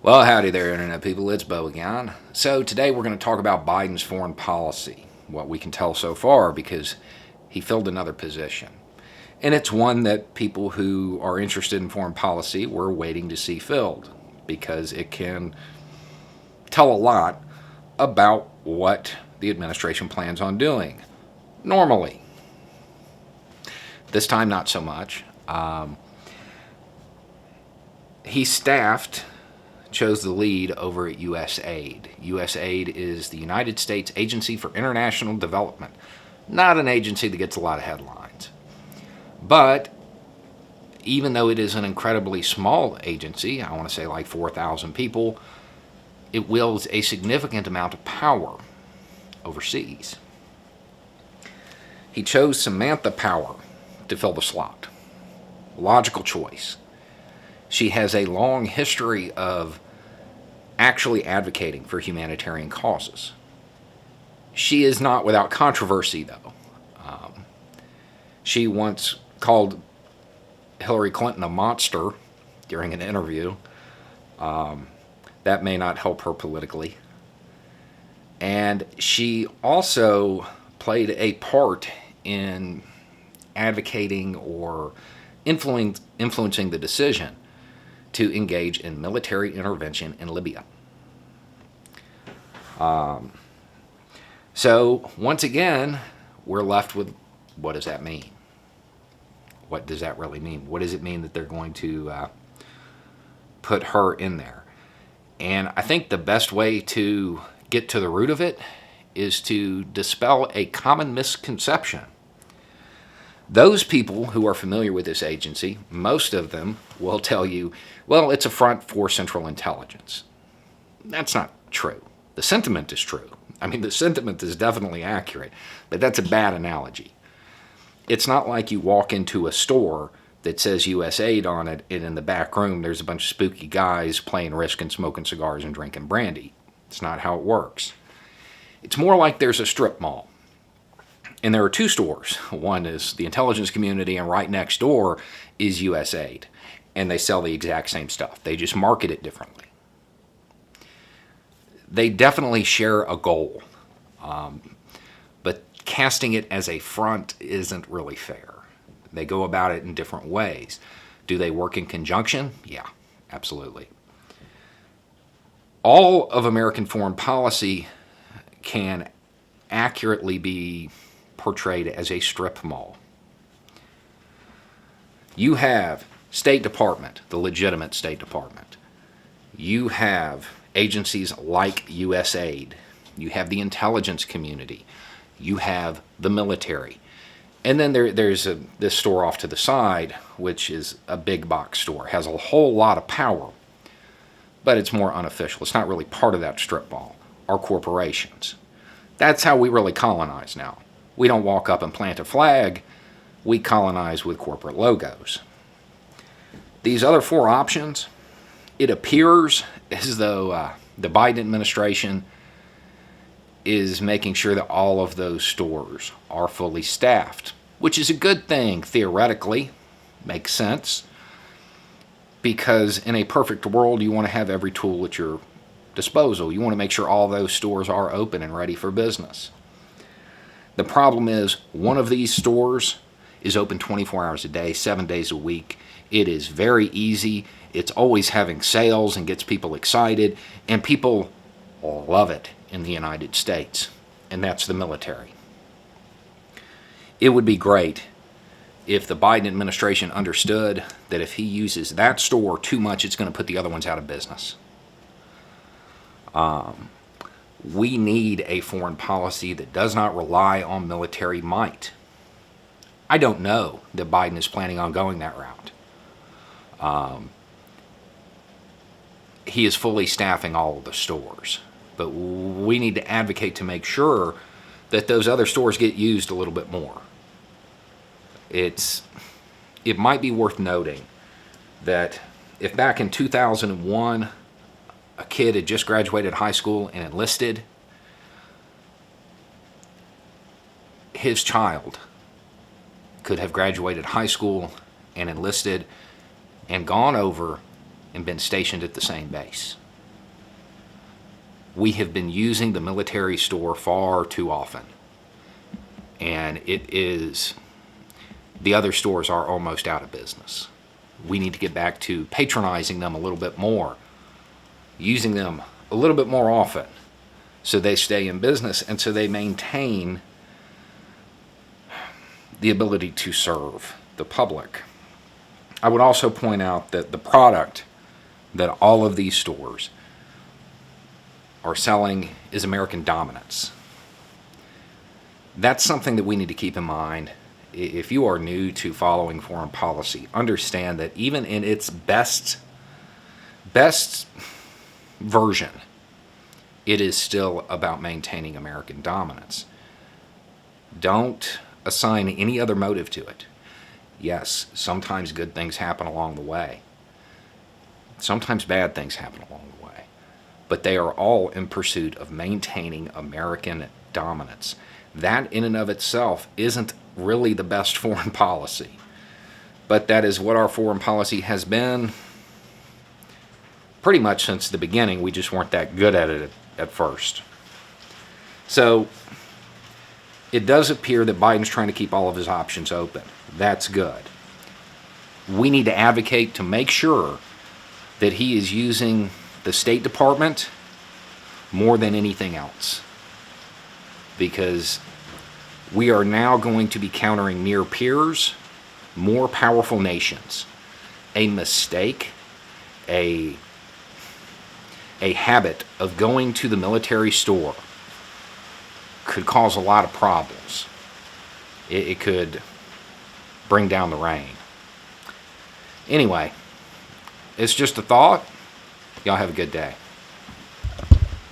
Well, howdy there, Internet people. It's Bo again. So, today we're going to talk about Biden's foreign policy, what we can tell so far, because he filled another position. And it's one that people who are interested in foreign policy were waiting to see filled, because it can tell a lot about what the administration plans on doing. Normally. This time, not so much. He chose the lead over at USAID. USAID is the United States Agency for International Development. Not an agency that gets a lot of headlines. But even though it is an incredibly small agency, I want to say like 4,000 people, it wields a significant amount of power overseas. He chose Samantha Power to fill the slot. Logical choice. She has a long history of actually advocating for humanitarian causes. She is not without controversy, though. She once called Hillary Clinton a monster during an interview. That may not help her politically. And she also played a part in advocating or influencing the decision to engage in military intervention in Libya. So, once again, we're left with, what does that mean? What does that really mean? What does it mean that they're going to put her in there? And I think the best way to get to the root of it is to dispel a common misconception. Those people who are familiar with this agency, most of them will tell you, well, it's a front for Central Intelligence. That's not true. The sentiment is true. I mean, the sentiment is definitely accurate, but that's a bad analogy. It's not like you walk into a store that says USAID on it, and in the back room there's a bunch of spooky guys playing Risk and smoking cigars and drinking brandy. It's not how it works. It's more like there's a strip mall. And there are two stores. One is the intelligence community, and right next door is USAID. And they sell the exact same stuff. They just market it differently. They definitely share a goal. But casting it as a front isn't really fair. They go about it in different ways. Do they work in conjunction? Yeah, absolutely. All of American foreign policy can accurately be portrayed as a strip mall. You have State Department, the legitimate State Department. You have agencies like USAID. You have the intelligence community. You have the military. And then there's this store off to the side, which is a big box store. Has a whole lot of power, but it's more unofficial. It's not really part of that strip mall. Our corporations. That's how we really colonize now. We don't walk up and plant a flag. We colonize with corporate logos. These other four options, it appears as though the Biden administration is making sure that all of those stores are fully staffed, which is a good thing theoretically. Makes sense. Because in a perfect world, you want to have every tool at your disposal. You want to make sure all those stores are open and ready for business. The problem is, one of these stores is open 24 hours a day, 7 days a week. It is very easy. It's always having sales and gets people excited, and people love it in the United States, and that's the military. It would be great if the Biden administration understood that if he uses that store too much, it's going to put the other ones out of business. We need a foreign policy that does not rely on military might. I don't know that Biden is planning on going that route. He is fully staffing all of the stores, but we need to advocate to make sure that those other stores get used a little bit more. It might be worth noting that if back in 2001 a kid had just graduated high school and enlisted, his child could have graduated high school and enlisted and gone over and been stationed at the same base. we have been using the military store far too often. And the other stores are almost out of business. We need to get back to patronizing them a little bit more, using them a little bit more often so they stay in business and so they maintain the ability to serve the public. I would also point out that the product that all of these stores are selling is American dominance. That's something that we need to keep in mind. If you are new to following foreign policy, understand that even in its best version, it is still about maintaining American dominance. Don't assign any other motive to it. Yes, sometimes good things happen along the way. Sometimes bad things happen along the way. But they are all in pursuit of maintaining American dominance. That in and of itself isn't really the best foreign policy. But that is what our foreign policy has been pretty much since the beginning. We just weren't that good at it at first. So it does appear that Biden's trying to keep all of his options open. That's good. We need to advocate to make sure that he is using the State Department more than anything else. Because we are now going to be countering near peers, more powerful nations. A mistake, a habit of going to the military store could cause a lot of problems. It could bring down the rain. Anyway, it's just a thought. Y'all have a good day.